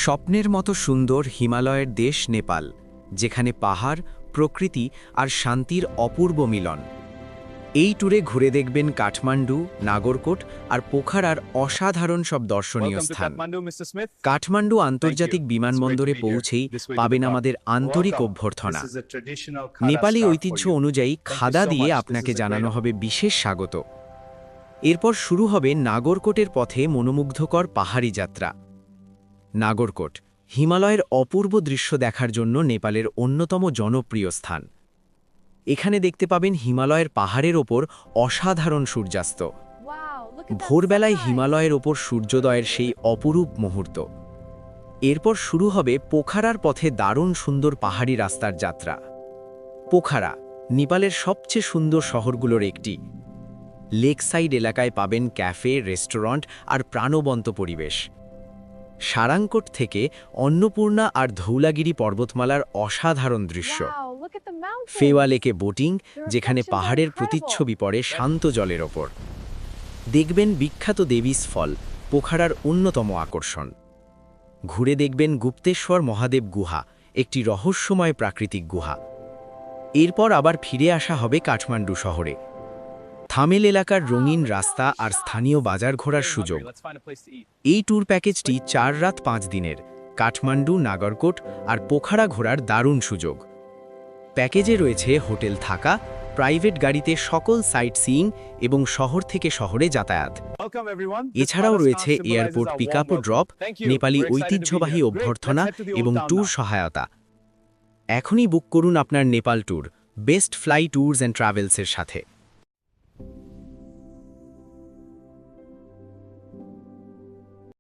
স্বপ্নের মতো সুন্দর হিমালয়ের দেশ নেপাল, যেখানে পাহাড়, প্রকৃতি আর শান্তির অপূর্ব মিলন। এই ট্যুরে ঘুরে দেখবেন কাঠমান্ডু, নাগরকোট আর পোখারার অসাধারণ সব দর্শনীয় Welcome to স্থান। Kathmandu, Mr. Smith. কাঠমান্ডু আন্তর্জাতিক Thank you. বিমানবন্দরে It's great to be here. পৌঁছেই This way to পাবেন Nepal. আমাদের আন্তরিক Welcome. অভ্যর্থনা। This is a traditional khada Nepali scarf ঐতিহ্য for you. অনুযায়ী Thank you খাদা so দিয়ে much. This আপনাকে is a জানানো great হবে বিশেষ স্বাগত। এরপর শুরু হবে নাগরকোটের পথে মনোমুগ্ধকর পাহাড়ি যাত্রা। নাগরকোট হিমালয়ের অপূর্ব দৃশ্য দেখার জন্য নেপালের অন্যতম জনপ্রিয় স্থান। এখানে দেখতে পাবেন হিমালয়ের পাহাড়ের ওপর অসাধারণ সূর্যাস্ত। ভোরবেলায় হিমালয়ের ওপর সূর্যোদয়ের সেই অপরূপ মুহূর্ত। এরপর শুরু হবে পোখারার পথে দারুণ সুন্দর পাহাড়ি রাস্তার যাত্রা। পোখারা নেপালের সবচেয়ে সুন্দর শহরগুলোর একটি। লেকসাইড এলাকায় পাবেন ক্যাফে, রেস্টুরেন্ট আর প্রাণবন্ত পরিবেশ। সারাংকোট থেকে অন্নপূর্ণা আর ধৌলাগিরি পর্বতমালার অসাধারণ দৃশ্য। ফেওয়া লেকে বোটিং, যেখানে পাহাড়ের প্রতিচ্ছবি পড়ে শান্ত জলের ওপর। দেখবেন বিখ্যাত দেবীস ফল, পোখারার অন্যতম আকর্ষণ। ঘুরে দেখবেন গুপ্তেশ্বর মহাদেব গুহা, একটি রহস্যময় প্রাকৃতিক গুহা। এরপর আবার ফিরে আসা হবে কাঠমান্ডু শহরে। থামেল এলাকার রঙিন রাস্তা আর স্থানীয় বাজার ঘোরার সুযোগ। Let's find a place to eat. এই ট্যুর প্যাকেজটি 4 রাত 5 দিনের, কাঠমান্ডু, নাগরকোট আর পোখারা ঘোরার দারুণ সুযোগ। প্যাকেজে রয়েছে হোটেল থাকা, প্রাইভেট গাড়িতে সকল সাইট সিইং এবং শহর থেকে শহরে যাতায়াত। Welcome, everyone. This এছাড়াও khada রয়েছে scarf symbolizes airport our pickup ও warm drop, welcome. Thank you. Nepali We're excited to be ঐতিহ্যবাহী here. অভ্যর্থনা Great. Let's head to the old এবং town ট্যুর now. সহায়তা। এখনই বুক করুন আপনার Nepal tour Best Fly Tours and ট্রাভেলসের সাথে।